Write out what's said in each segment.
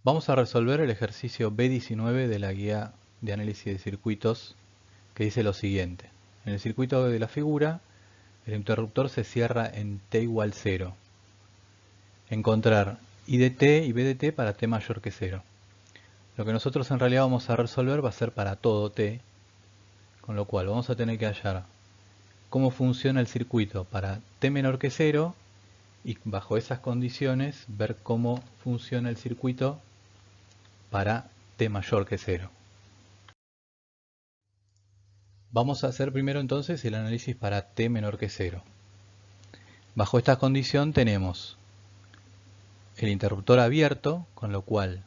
Vamos a resolver el ejercicio B19 de la guía de análisis de circuitos que dice lo siguiente. En el circuito de la figura, el interruptor se cierra en t igual 0. Encontrar I de t y B de t para t mayor que 0. Lo que nosotros en realidad vamos a resolver va a ser para todo t, con lo cual vamos a tener que hallar cómo funciona el circuito para t menor que 0 y bajo esas condiciones ver cómo funciona el circuito para t mayor que 0. Vamos a hacer primero entonces el análisis para t menor que 0. Bajo esta condición tenemos el interruptor abierto, con lo cual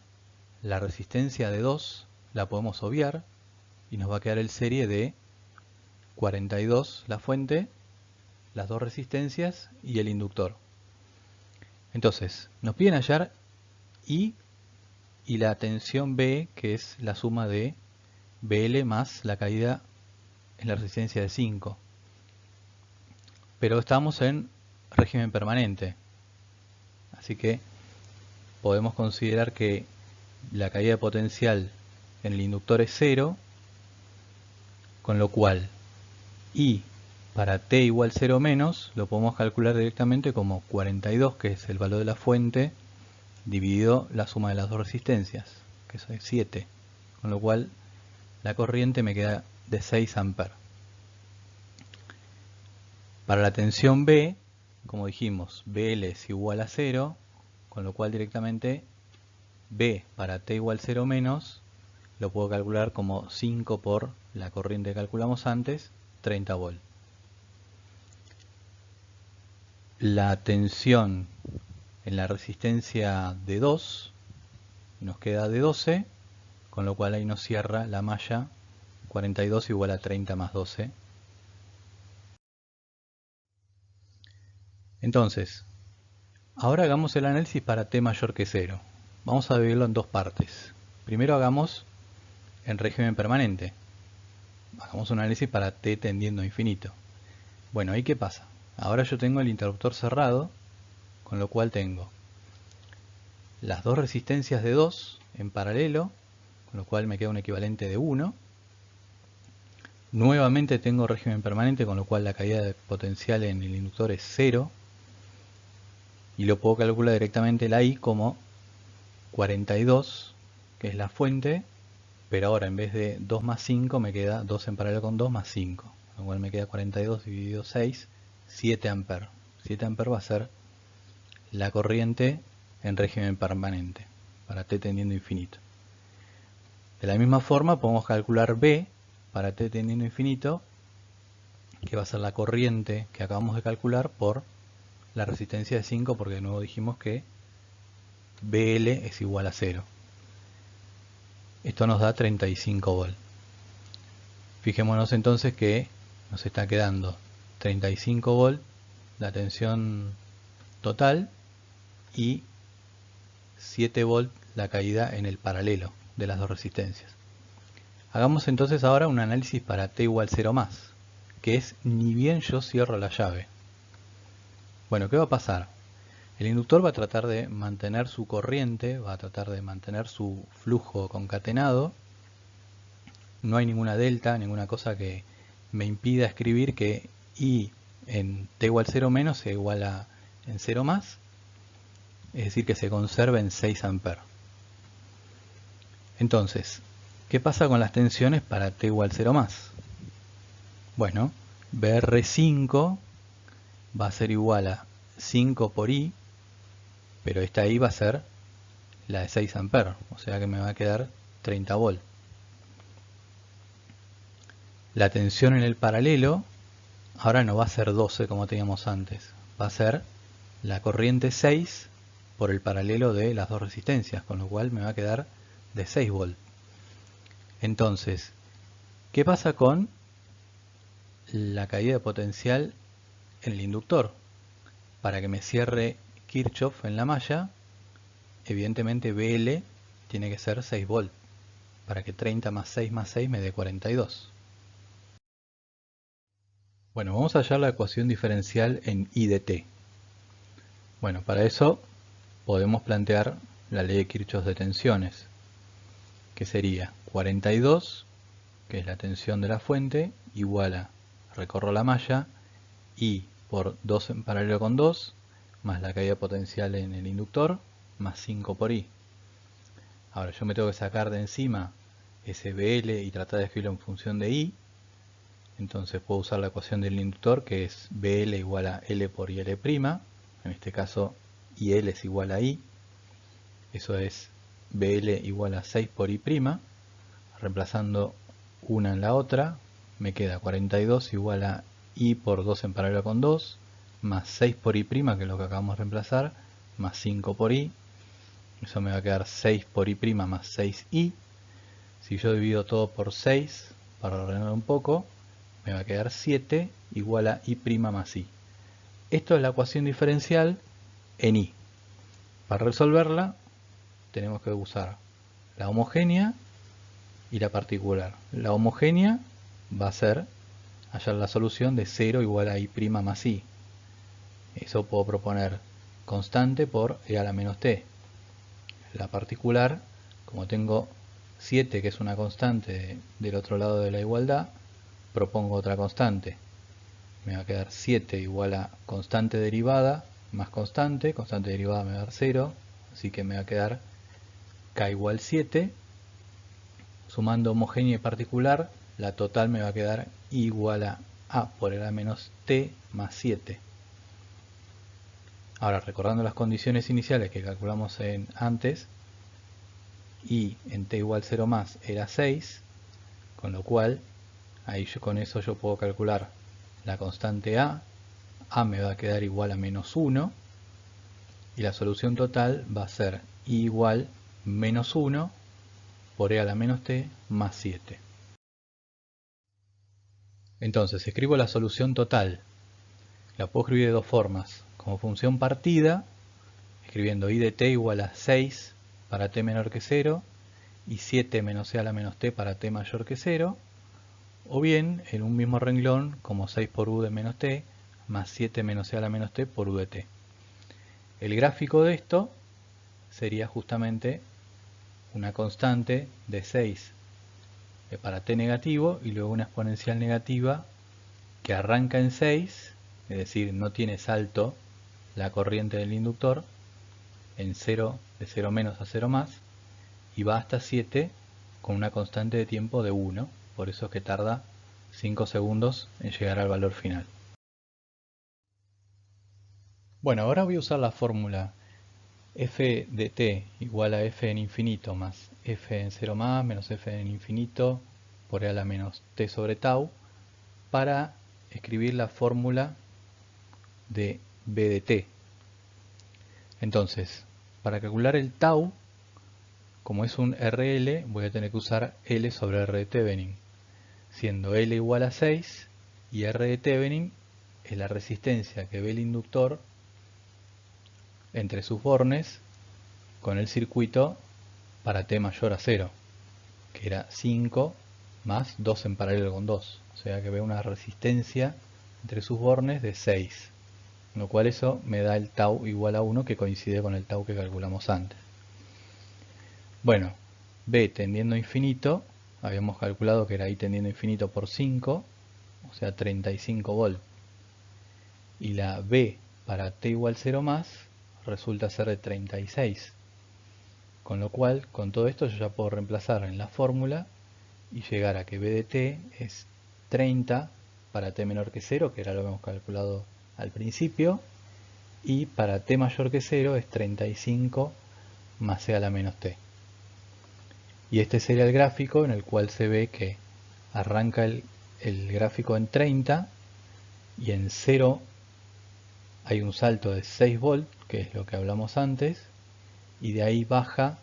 la resistencia de 2 la podemos obviar y nos va a quedar el serie de 42 la fuente, las dos resistencias y el inductor. Entonces, nos piden hallar I y la tensión B, que es la suma de BL más la caída en la resistencia de 5. Pero estamos en régimen permanente, así que podemos considerar que la caída de potencial en el inductor es 0, con lo cual I para t igual 0 menos lo podemos calcular directamente como 42, que es el valor de la fuente, dividido la suma de las dos resistencias, que es 7, con lo cual la corriente me queda de 6 amperes. Para la tensión B, como dijimos, BL es igual a 0, con lo cual directamente B para t igual 0 menos lo puedo calcular como 5 por la corriente que calculamos antes, 30 volt. La tensión en la resistencia de 2 nos queda de 12, con lo cual ahí nos cierra la malla 42 igual a 30 más 12. Entonces, ahora hagamos el análisis para t mayor que 0. Vamos a dividirlo en dos partes. Primero hagamos en régimen permanente. Hagamos un análisis para t tendiendo a infinito. Bueno, ¿ahí qué pasa? Ahora yo tengo el interruptor cerrado, con lo cual tengo las dos resistencias de 2 en paralelo, con lo cual me queda un equivalente de 1. Nuevamente tengo régimen permanente, con lo cual la caída de potencial en el inductor es 0. Y lo puedo calcular directamente la I como 42, que es la fuente, pero ahora en vez de 2 más 5 me queda 2 en paralelo con 2 más 5. Con lo cual me queda 42 dividido 6, 7 amperes. 7 amperes va a ser la corriente en régimen permanente, para t tendiendo a infinito. De la misma forma podemos calcular B para t tendiendo a infinito, que va a ser la corriente que acabamos de calcular por la resistencia de 5, porque de nuevo dijimos que BL es igual a 0. Esto nos da 35 volt. Fijémonos entonces que nos está quedando 35 volt la tensión total y 7 volt la caída en el paralelo de las dos resistencias. Hagamos entonces ahora un análisis para t igual 0 más, que es ni bien yo cierro la llave. Bueno, ¿qué va a pasar? El inductor va a tratar de mantener su corriente, va a tratar de mantener su flujo concatenado. No hay ninguna delta, ninguna cosa que me impida escribir que I en t igual 0 menos sea igual a en 0 más, es decir, que se conserve en 6 amperes. Entonces, ¿qué pasa con las tensiones para t igual 0 más? Bueno, BR5 va a ser igual a 5 por I, pero esta I va a ser la de 6 amperes, o sea que me va a quedar 30 volt. La tensión en el paralelo ahora no va a ser 12 como teníamos antes, va a ser la corriente 6 por el paralelo de las dos resistencias, con lo cual me va a quedar de 6 volt. Entonces, ¿qué pasa con la caída de potencial en el inductor? Para que me cierre Kirchhoff en la malla, evidentemente BL tiene que ser 6 volt, para que 30 más 6 más 6 me dé 42. Bueno, vamos a hallar la ecuación diferencial en I de t. Bueno, para eso podemos plantear la ley de Kirchhoff de tensiones, que sería 42, que es la tensión de la fuente, igual a, recorro la malla, I por 2 en paralelo con 2, más la caída potencial en el inductor, más 5 por I. Ahora yo me tengo que sacar de encima ese BL y tratar de escribirlo en función de I. Entonces puedo usar la ecuación del inductor, que es BL igual a L por IL'. En este caso IL es igual a I. Eso es BL igual a 6 por I'. Reemplazando una en la otra, me queda 42 igual a I por 2 en paralelo con 2, más 6 por I', que es lo que acabamos de reemplazar, más 5 por I. Eso me va a quedar 6 por I' más 6I. Si yo divido todo por 6, para ordenar un poco, me va a quedar 7 igual a I' más I. Esto es la ecuación diferencial en I. Para resolverla, tenemos que usar la homogénea y la particular. La homogénea va a ser hallar la solución de 0 igual a I' más I. Eso puedo proponer constante por E a la menos t. La particular, como tengo 7, que es una constante del otro lado de la igualdad, propongo otra constante. Me va a quedar 7 igual a constante derivada más constante derivada me va a dar 0, así que me va a quedar K igual 7. Sumando homogénea y particular, la total me va a quedar igual a por E a menos t más 7. Ahora, recordando las condiciones iniciales que calculamos antes, y en t igual 0 más era 6, con lo cual ahí con eso yo puedo calcular la constante a me va a quedar igual a menos 1, y la solución total va a ser I igual menos 1 por E a la menos t más 7. Entonces escribo la solución total. La puedo escribir de dos formas. Como función partida, escribiendo I de t igual a 6 para t menor que 0 y 7 menos E a la menos t para t mayor que 0, o bien en un mismo renglón como 6 por U de menos t más 7 menos E a la menos t por U de t. El gráfico de esto sería justamente una constante de 6 para t negativo y luego una exponencial negativa que arranca en 6, es decir, no tiene salto la corriente del inductor, en 0, de 0 menos a 0 más, y va hasta 7 con una constante de tiempo de 1, por eso es que tarda 5 segundos en llegar al valor final. Bueno, ahora voy a usar la fórmula f de t igual a f en infinito más f en 0 más menos f en infinito por E a la menos t sobre tau para escribir la fórmula de b de t. Entonces, para calcular el tau, como es un RL, voy a tener que usar L sobre R de Thevenin, siendo L igual a 6 y R de Thevenin es la resistencia que ve el inductor entre sus bornes con el circuito para t mayor a 0, que era 5 más 2 en paralelo con 2, o sea que ve una resistencia entre sus bornes de 6, lo cual eso me da el tau igual a 1, que coincide con el tau que calculamos antes. Bueno, B tendiendo a infinito, habíamos calculado que era I tendiendo a infinito por 5, o sea 35 volt. Y la B para t igual 0 más resulta ser de 36. Con lo cual, con todo esto yo ya puedo reemplazar en la fórmula y llegar a que B de t es 30 para t menor que 0, que era lo que hemos calculado al principio, y para t mayor que 0 es 35 más E a la menos t. Y este sería el gráfico en el cual se ve que arranca el gráfico en 30 y en 0 hay un salto de 6 volt, que es lo que hablamos antes, y de ahí baja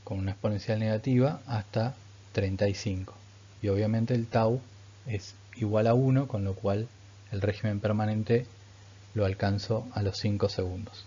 con una exponencial negativa hasta 35. Y obviamente el tau es igual a 1, con lo cual el régimen permanente lo alcanzo a los 5 segundos.